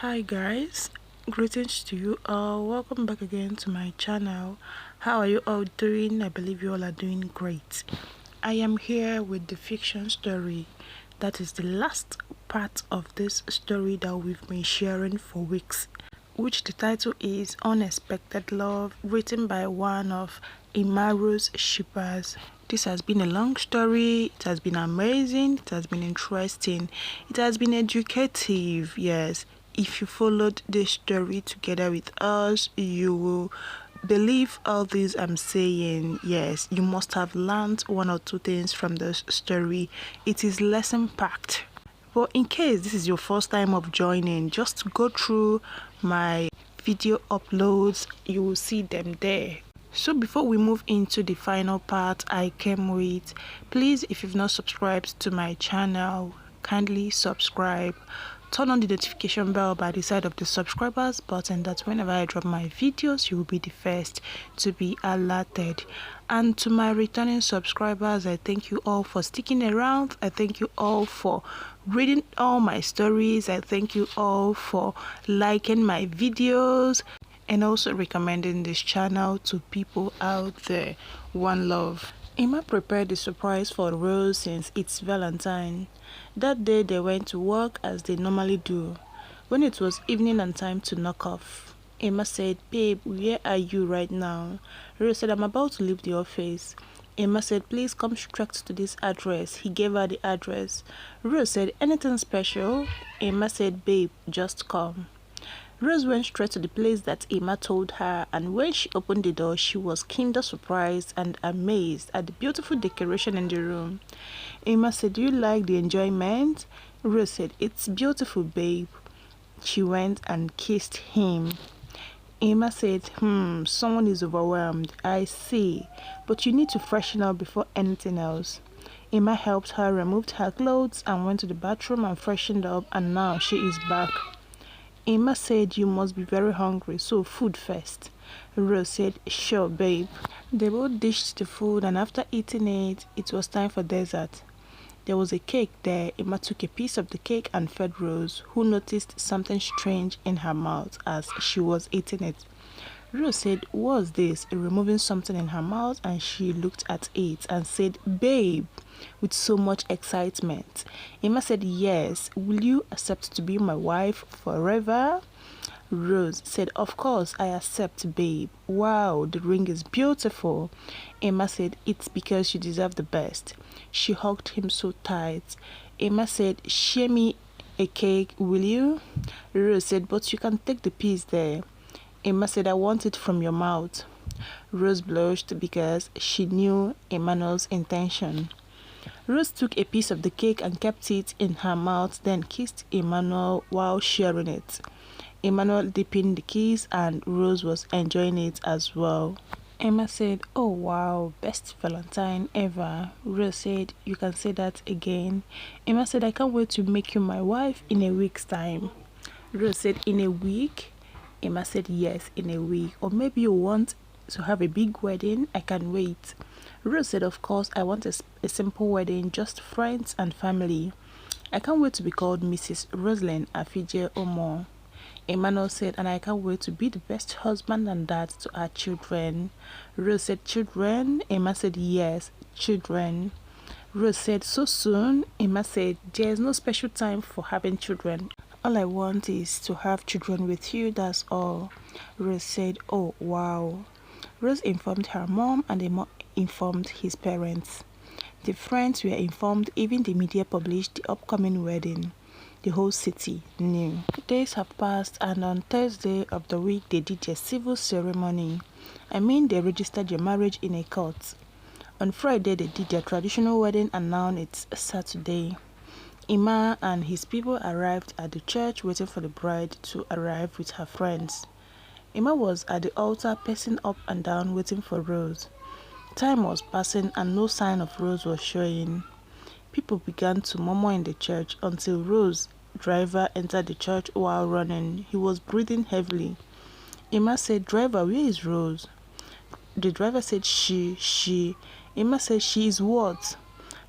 Hi guys, greetings to you all. Welcome back again to my channel. How are you all doing? I believe you all are doing great. I am here with the fiction story. That is the last part of this story that we've been sharing for weeks, which the title is Unexpected Love, written by one of Imaru's shippers. This has been a long story. It has been amazing. It has been interesting. It has been educative. Yes, if you followed this story together with us, you will believe all this I'm saying. Yes, you must have learned one or two things from this story. It is lesson packed. But in case this is your first time of joining, just go through my video uploads. You will see them there. So before we move into the final part I came with, please, if you've not subscribed to my channel, kindly subscribe. Turn on the notification bell by the side of the subscribers button, that whenever I drop my videos you will be the first to be alerted. And to my returning subscribers, I thank you all for sticking around. I thank you all for reading all my stories. I thank you all for liking my videos and also recommending this channel to people out there. One love. Emma prepared the surprise for Rose since it's Valentine. That day they went to work as they normally do. When it was evening and time to knock off, Emma said, "Babe, where are you right now?" Rose said, "I'm about to leave the office." Emma said, "Please come straight to this address." He gave her the address. Rose said, "Anything special?" Emma said, "Babe, just come." Rose went straight to the place that Emma told her, and when she opened the door, she was kinder surprised and amazed at the beautiful decoration in the room. Emma said, "Do you like the enjoyment?" Rose said, "It's beautiful, babe." She went and kissed him. Emma said, someone is overwhelmed. I see, but you need to freshen up before anything else." Emma helped her, removed her clothes, and went to the bathroom and freshened up, and now she is back. Emma said, "You must be very hungry, so food first." Rose said, "Sure, babe." They both dished the food, and after eating it, it was time for dessert. There was a cake there. Emma took a piece of the cake and fed Rose, who noticed something strange in her mouth as she was eating it. Rose said, "What's this?" removing something in her mouth, and she looked at it and said, "Babe," with so much excitement. Emma said, "Yes, will you accept to be my wife forever?" Rose said, "Of course, I accept, babe. Wow, the ring is beautiful." Emma said, "It's because you deserve the best." She hugged him so tight. Emma said, "Share me a cake, will you?" Rose said, "But you can take the piece there." Emma said, "I want it from your mouth." Rose blushed because she knew Emmanuel's intention. Rose took a piece of the cake and kept it in her mouth, then kissed Emmanuel while sharing it. Emmanuel dipping the kiss, and Rose was enjoying it as well. Emma said, "Oh wow, best Valentine ever." Rose said, "You can say that again." Emma said, "I can't wait to make you my wife in a week's time." Rose said, "In a week?" Emma said, "Yes, in a week. Or maybe you want to have a big wedding. I can wait." Rose said, "Of course, I want a simple wedding, just friends and family. I can't wait to be called Mrs. Rosalind Afije Omo." Emmanuel said, "And I can't wait to be the best husband and dad to our children." Rose said, "Children?" Emma said, "Yes, children." Rose said, "So soon?" Emma said, "There's no special time for having children. All I want is to have children with you, that's all." Rose said, "Oh, wow." Rose informed her mom, and the mom informed his parents. The friends were informed, even the media published the upcoming wedding. The whole city knew. Days have passed, and on Thursday of the week they did their civil ceremony. They registered their marriage in a court. On Friday they did their traditional wedding, and now it's Saturday. Emma and his people arrived at the church waiting for the bride to arrive with her friends. Emma was at the altar pacing up and down waiting for Rose. Time was passing and no sign of Rose was showing. People began to murmur in the church until Rose's driver entered the church while running. He was breathing heavily. Emma said, "Driver, where is Rose?" The driver said, She. Emma said, "She is what?"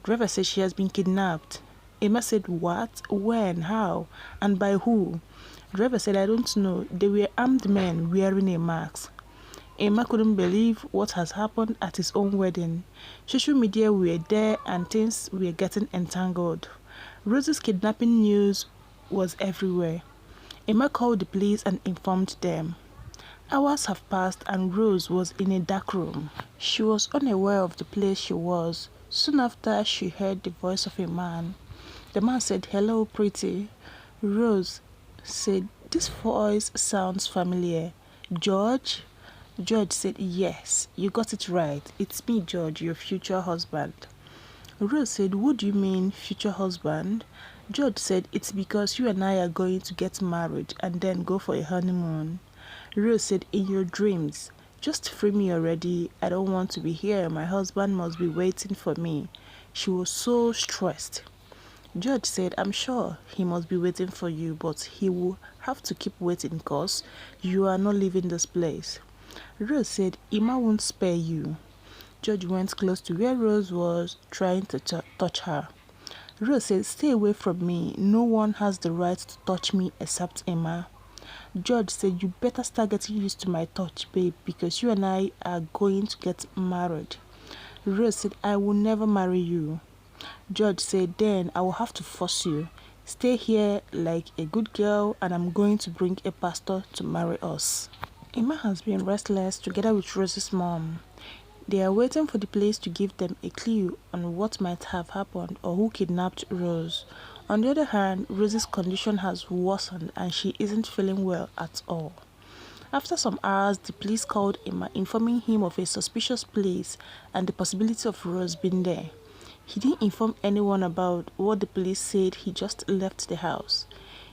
Driver said, "She has been kidnapped." Emma said, "What? When? How? And by who?" Driver said, I don't know. They were armed men wearing a mask. Emma couldn't believe what has happened at his own wedding. Social media were there and things were getting entangled. Rose's kidnapping news was everywhere. Emma called the police and informed them. Hours have passed and Rose was in a dark room. She was unaware of the place she was. Soon after, she heard the voice of a man. The man said, "Hello, pretty." Rose said, "This voice sounds familiar. George?" George said, "Yes, you got it right. It's me, George, your future husband." Rose said, "What do you mean, future husband?" George said, "It's because you and I are going to get married and then go for a honeymoon." Rose said, "In your dreams. Just free me already. I don't want to be here. My husband must be waiting for me." She was so stressed. George said, "I'm sure he must be waiting for you, but he will have to keep waiting because you are not leaving this place." Rose said, "Emma won't spare you." George went close to where Rose was, trying to touch her. Rose said, "Stay away from me. No one has the right to touch me except Emma." George said, "You better start getting used to my touch, babe, because you and I are going to get married." Rose said, "I will never marry you." George said, "Then I will have to force you. Stay here like a good girl and I'm going to bring a pastor to marry us." Emma has been restless together with Rose's mom. They are waiting for the police to give them a clue on what might have happened or who kidnapped Rose. On the other hand, Rose's condition has worsened and she isn't feeling well at all. After some hours, the police called Emma, informing him of a suspicious place and the possibility of Rose being there. He didn't inform anyone about what the police said. He just left the house.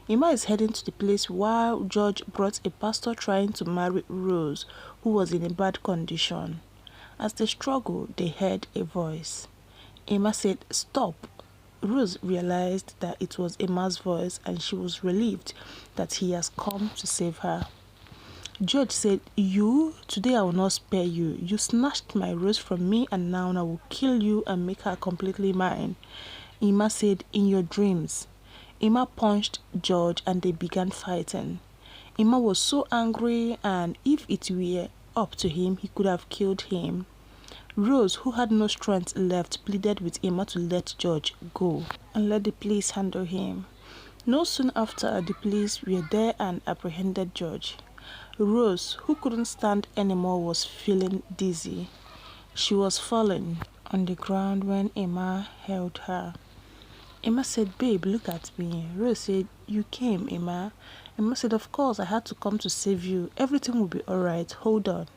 Emma is heading to the place while George brought a pastor trying to marry Rose, who was in a bad condition. As they struggled, they heard a voice. Emma said, "Stop." Rose realized that it was Emma's voice and she was relieved that he has come to save her. George said, "You? Today I will not spare you. You snatched my Rose from me and now I will kill you and make her completely mine." Emma said, "In your dreams." Emma punched George and they began fighting. Emma was so angry and if it were up to him, he could have killed him. Rose, who had no strength left, pleaded with Emma to let George go and let the police handle him. No soon after, the police were there and apprehended George. Rose, who couldn't stand anymore, was feeling dizzy. She was falling on the ground when Emma held her. Emma said, "Babe, look at me." Rose said, "You came, Emma." Emma said, "Of course, I had to come to save you. Everything will be alright. Hold on."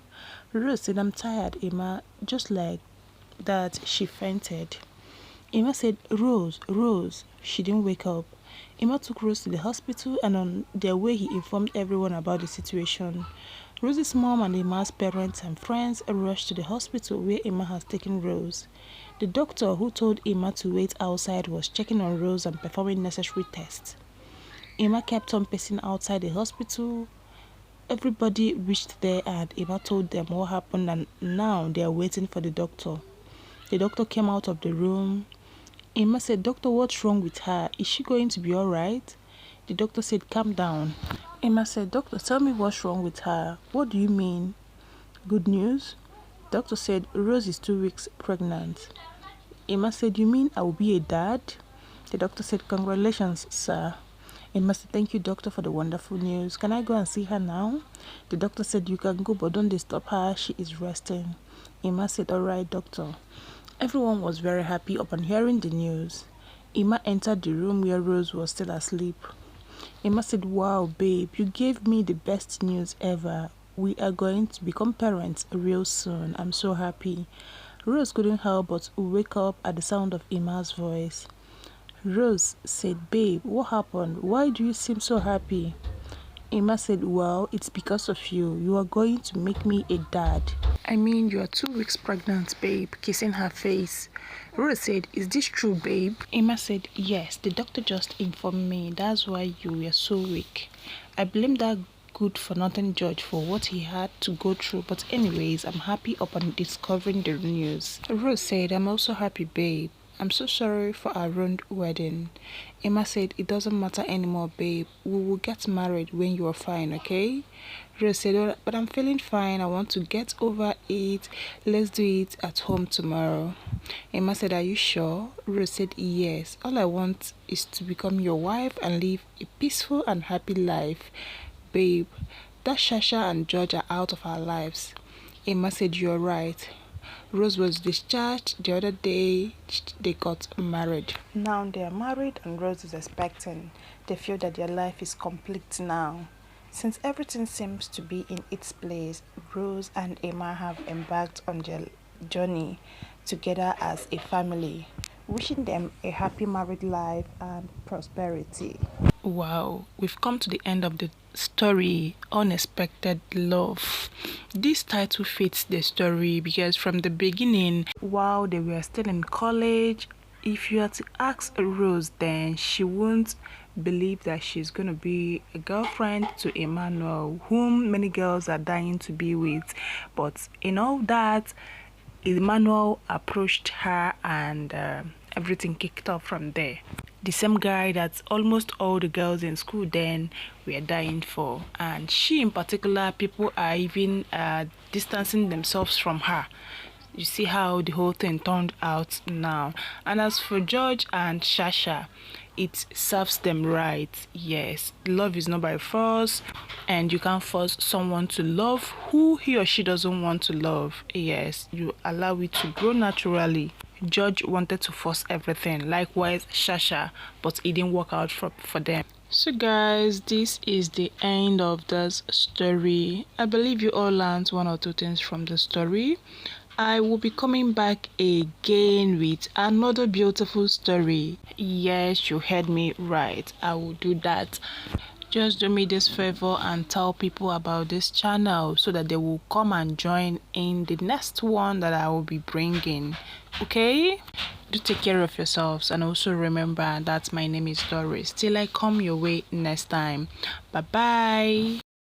Rose said, "I'm tired, Emma." Just like that, she fainted. Emma said, "Rose, Rose." She didn't wake up. Emma took Rose to the hospital and on their way he informed everyone about the situation. Rose's mom and Emma's parents and friends rushed to the hospital where Emma has taken Rose. The doctor who told Emma to wait outside was checking on Rose and performing necessary tests. Emma kept on pacing outside the hospital. Everybody reached there and Emma told them what happened and now they are waiting for the doctor. The doctor came out of the room. Emma said, "Doctor, what's wrong with her? Is she going to be alright?" The doctor said, "Calm down." Emma said, "Doctor, tell me what's wrong with her." "What do you mean?" "Good news?" Doctor said, "Rose is 2 weeks pregnant." Emma said, "You mean I will be a dad?" The doctor said, "Congratulations, sir." Emma said, "Thank you, doctor, for the wonderful news. Can I go and see her now?" The doctor said, "You can go, but don't disturb her. She is resting." Emma said, "Alright, doctor." Everyone was very happy upon hearing the news. Emma entered the room where Rose was still asleep. Emma said, "Wow, babe, you gave me the best news ever. We are going to become parents real soon. I'm so happy." Rose couldn't help but wake up at the sound of Emma's voice. Rose said, "Babe, what happened? Why do you seem so happy?" Emma said, "Well, it's because of you. You are going to make me a dad." "I mean, you are 2 weeks pregnant, babe," kissing her face. Rose said, "Is this true, babe?" Emma said, "Yes, the doctor just informed me. That's why you were so weak. I blame that good for nothing George for what he had to go through, but anyways, I'm happy upon discovering the news." Rose said, "I'm also happy, babe. I'm so sorry for our ruined wedding. Emma said, it doesn't matter anymore, babe. We will get married when you are fine, okay? Rose said, "Oh, but I'm feeling fine. I want to get over it. Let's do it at home tomorrow." Emma said, are you sure? Rose said, yes. All I want is to become your wife and live a peaceful and happy life. Babe, that Shasha and George are out of our lives. Emma said, you're right. Rose was discharged the other day. They got married. Now they are married and Rose is expecting. They feel that their life is complete now. Since everything seems to be in its place, Rose and Emma have embarked on their journey together as a family, wishing them a happy married life and prosperity. Wow, we've come to the end of the story, Unexpected Love. This title fits the story because from the beginning, while they were still in college, if you had to ask Rose, then she won't believe that she's going to be a girlfriend to Emmanuel, whom many girls are dying to be with. But in all that, Emmanuel approached her and everything kicked off from there. The same guy that almost all the girls in school then were dying for, and she in particular, people are even distancing themselves from her. You see how the whole thing turned out now. And as for George and Shasha, it serves them right. Yes, love is not by force, and you can't force someone to love who he or she doesn't want to love. Yes, you allow it to grow naturally. George wanted to force everything, likewise Shasha, but it didn't work out for them. So guys, this is the end of this story. I believe you all learned one or two things from the story. I will be coming back again with another beautiful story. Yes, you heard me right. I will do that. Just do me this favor and tell people about this channel so that they will come and join in the next one that I will be bringing. Okay? Do take care of yourselves, and also remember that my name is Doris. Till I come your way next time. Bye bye.